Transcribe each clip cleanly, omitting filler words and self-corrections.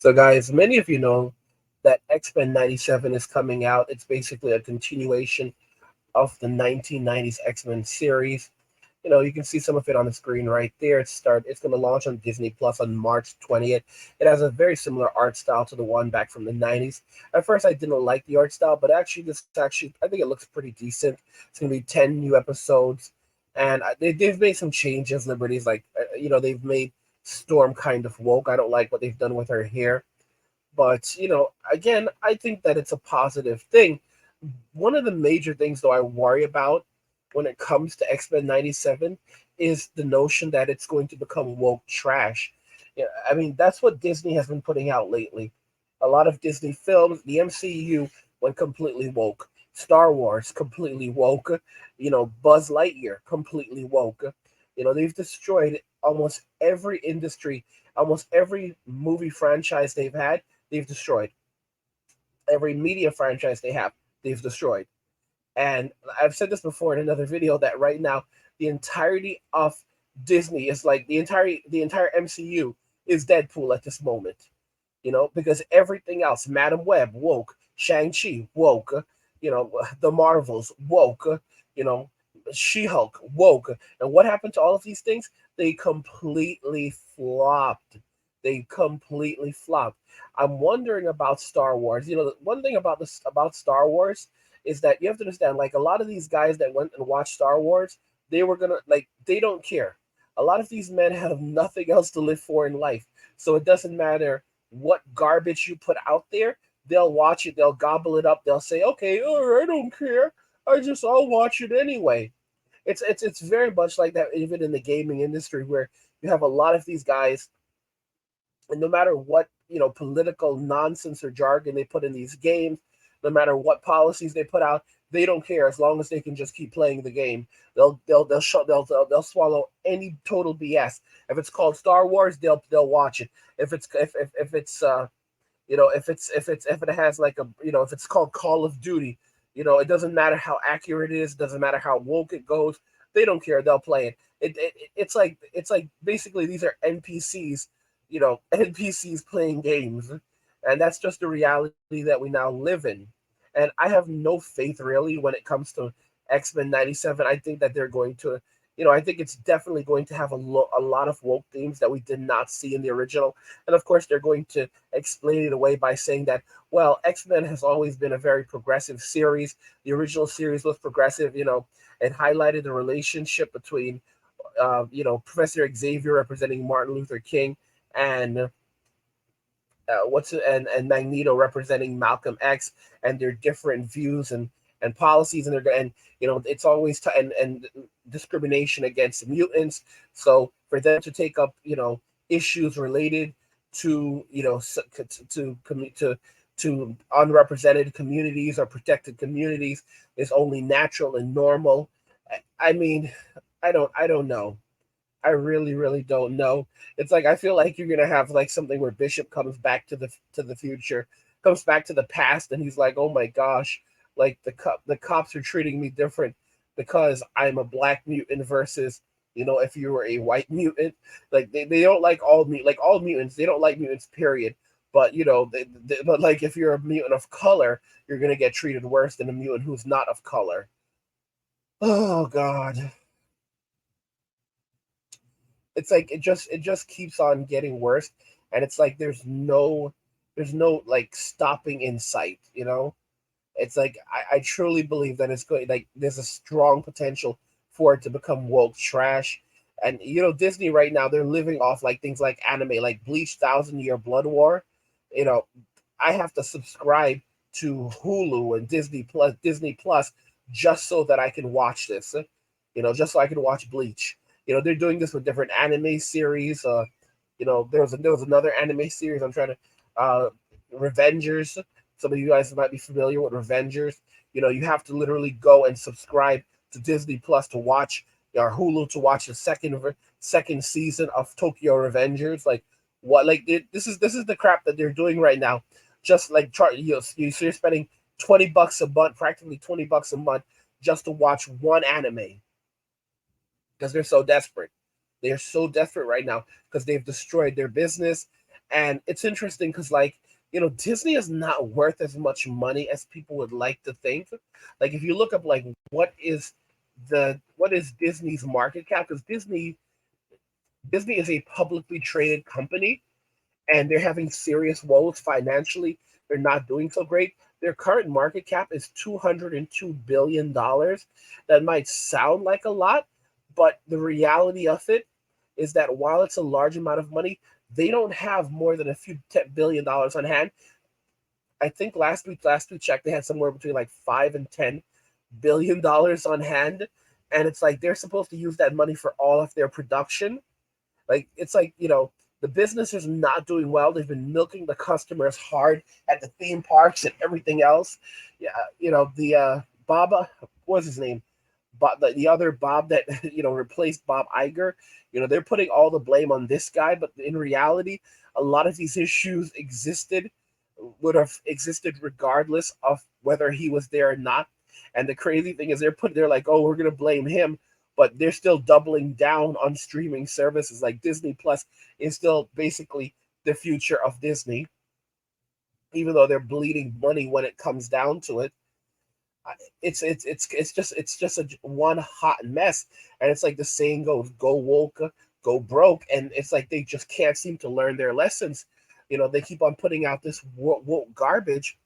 So, guys, many of you know that X-Men 97 is coming out. It's basically a continuation of the 1990s X-Men series. You can see some of it on the screen right there. It's going to launch on Disney Plus on March 20th. It has a very similar art style to the one back from the 90s. At first, I didn't like the art style, but actually, I think it looks pretty decent. It's going to be 10 new episodes, and they've made some changes, liberties. They've made Storm kind of woke. I don't like what they've done with her hair, but again, I think that it's a positive thing. One of the major things, though, I worry about when it comes to X-Men 97 is the notion that it's going to become woke trash. Yeah, I mean, that's what Disney has been putting out lately. A lot of Disney films, the MCU went completely woke. Star Wars completely woke. Buzz Lightyear completely woke. They've destroyed almost every industry, almost every movie franchise they've had, they've destroyed. Every media franchise they have, they've destroyed. And I've said this before in another video that right now the entirety of Disney is like the entire MCU is Deadpool at this moment. Because everything else, Madam Web woke, Shang-Chi woke, the Marvels woke, you know, She-Hulk woke. And what happened to all of these things? They completely flopped. They completely flopped. I'm wondering about Star Wars. One thing about Star Wars is that you have to understand, like a lot of these guys that went and watched Star Wars, they don't care. A lot of these men have nothing else to live for in life. So it doesn't matter what garbage you put out there, they'll watch it, they'll gobble it up, they'll say, okay, I don't care. I'll watch it anyway. It's very much like that even in the gaming industry where you have a lot of these guys, and no matter what, political nonsense or jargon they put in these games, no matter what policies they put out, they don't care as long as they can just keep playing the game. They'll swallow any total BS. If it's called Star Wars, they'll watch it. If it's if it has like if it's called Call of Duty, it doesn't matter how accurate it is, doesn't matter how woke it goes. They don't care. They'll play it. It's like basically these are NPCs, NPCs playing games, and that's just the reality that we now live in. And I have no faith really when it comes to X-Men 97. I think that they're going to, I think it's definitely going to have a lot of woke themes that we did not see in the original. And of course, they're going to explain it away by saying that, well, X-Men has always been a very progressive series. The original series was progressive. It highlighted the relationship between, Professor Xavier representing Martin Luther King and and Magneto representing Malcolm X, and their different views and policies, and it's always and discrimination against mutants. So for them to take up issues related to to unrepresented communities or protected communities is only natural and normal. I mean, I don't know. I really, really don't know. It's like I feel like you're gonna have like something where Bishop comes back to the future, comes back to the past, and he's like, "Oh my gosh, like the cops are treating me different because I'm a black mutant versus if you were a white mutant. Like they don't like all mutants. They don't like mutants. Period. But but like if you're a mutant of color, you're gonna get treated worse than a mutant who's not of color. Oh God, it's like it just keeps on getting worse, and it's like there's no like stopping in sight. It's like I truly believe that it's going, like there's a strong potential for it to become woke trash. And Disney right now, they're living off like things like anime like Bleach, Thousand Year Blood War. you know I have to subscribe to Hulu and Disney Plus just so that I can watch this. Just so I can watch Bleach. They're doing this with different anime series. There was another anime series I'm trying to Revengers. Some of you guys might be familiar with Revengers. You have to literally go and subscribe to Disney Plus to watch, or Hulu to watch the second season of Tokyo Revengers. Like what? Like this is the crap that they're doing right now. Just like so you're spending $20 a month, practically $20 a month, just to watch one anime because they're so desperate. They are so desperate right now because they've destroyed their business, And it's interesting because, like, Disney is not worth as much money as people would like to think. Like, if you look up, like, what is Disney's market cap, because Disney is a publicly traded company, and they're having serious woes financially. They're not doing so great. Their current market cap is $202 billion. That might sound like a lot, but the reality of it is that while it's a large amount of money, they don't have more than a few $10 billion on hand. I think last we checked, they had somewhere between like $5 and $10 billion on hand, and it's like they're supposed to use that money for all of their production. Like, it's like, the business is not doing well. They've been milking the customers hard at the theme parks and everything else. Yeah, the Bob, what's his name? But the other Bob that replaced Bob Iger, they're putting all the blame on this guy, but in reality, a lot of these issues would have existed regardless of whether he was there or not. And the crazy thing is they're like, oh, we're gonna blame him, but they're still doubling down on streaming services. Like, Disney Plus is still basically the future of Disney, even though they're bleeding money when it comes down to it. It's just a one hot mess, and it's like the saying goes, "Go woke, go broke," and it's like they just can't seem to learn their lessons. They keep on putting out this woke garbage,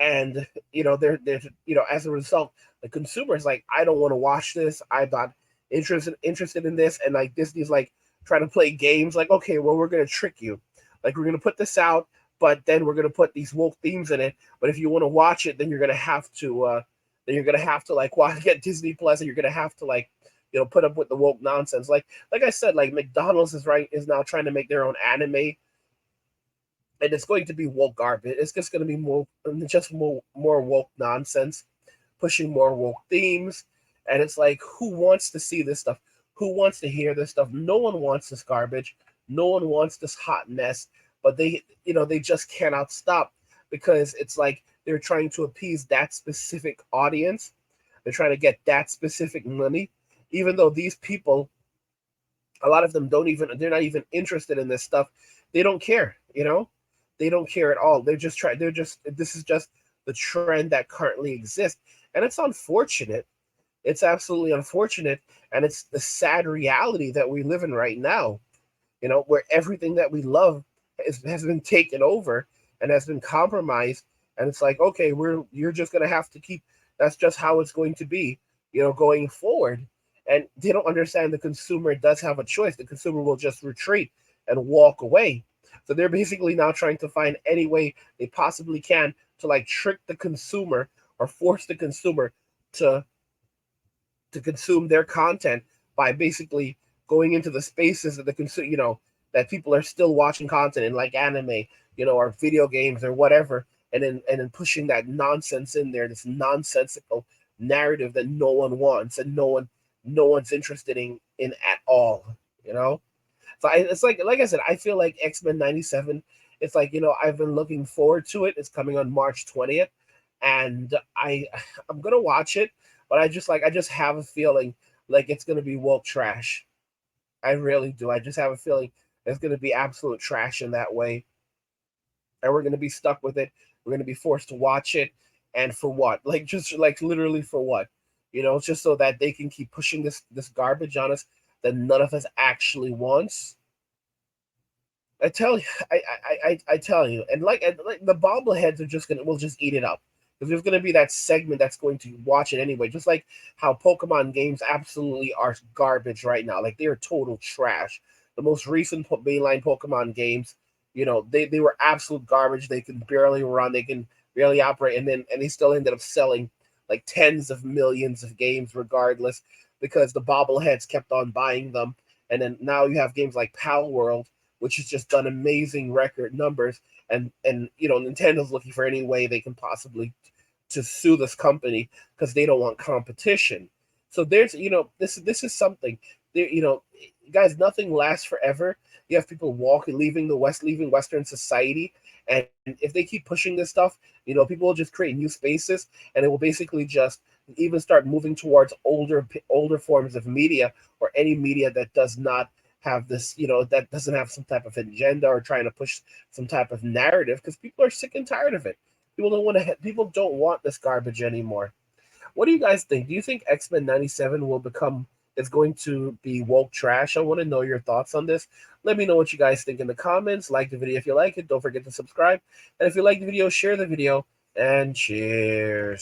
and they're as a result, the consumer is like, I don't want to watch this. I'm not interested in this, and like Disney's like trying to play games. Like, okay, well, we're gonna trick you. Like, we're gonna put this out, but then we're gonna put these woke themes in it. But if you want to watch it, then you're gonna have to like watch get Disney Plus, and you're gonna have to like put up with the woke nonsense. Like I said, like McDonald's is now trying to make their own anime, and it's going to be woke garbage. It's just going to be more woke nonsense, pushing more woke themes, and it's like, who wants to see this stuff? Who wants to hear this stuff? No one wants this garbage. No one wants this hot mess, but they just cannot stop, because it's like they're trying to appease that specific audience. They're trying to get that specific money, even though these people, a lot of them they're not even interested in this stuff. They don't care. They don't care at all. This is just the trend that currently exists. And it's unfortunate. It's absolutely unfortunate. And it's the sad reality that we live in right now, where everything that we love has been taken over and has been compromised. And it's like, okay, you're just gonna have to keep. That's just how it's going to be, going forward. And they don't understand the consumer does have a choice. The consumer will just retreat and walk away. So they're basically now trying to find any way they possibly can to like trick the consumer or force the consumer to consume their content by basically going into the spaces that that people are still watching content in, like anime, or video games or whatever, and then pushing that nonsense in there, this nonsensical narrative that no one wants and no one's interested in at all, you know. So it's like I said, I feel like X-Men 97. It's like, I've been looking forward to it. It's coming on March 20th, and I'm gonna watch it, but I just have a feeling like it's gonna be woke trash. I really do. I just have a feeling it's gonna be absolute trash in that way, and we're gonna be stuck with it. We're gonna be forced to watch it, and for what? Like, just like literally for what? Just so that they can keep pushing this garbage on us that none of us actually wants. I tell you, I tell you, and like the bobbleheads are just gonna will just eat it up, because there's gonna be that segment that's going to watch it anyway. Just like how Pokemon games absolutely are garbage right now, like they are total trash. The most recent mainline Pokemon games, they were absolute garbage. They can barely run, they can barely operate, and they still ended up selling like tens of millions of games regardless, because the bobbleheads kept on buying them. And then now you have games like Pal World, which has just done amazing record numbers, and Nintendo's looking for any way they can possibly to sue this company, because they don't want competition. So there's this is something there. Guys, nothing lasts forever. You have people leaving Western society, and if they keep pushing this stuff, people will just create new spaces, and it will basically just even start moving towards older forms of media, or any media that does not have this, that doesn't have some type of agenda or trying to push some type of narrative, because people are sick and tired of it. People don't want this garbage anymore. What do you guys think? Do you think X-Men 97 is going to be woke trash? I want to know your thoughts on this. Let me know what you guys think in the comments. Like the video if you like it. Don't forget to subscribe. And if you like the video, share the video. And cheers.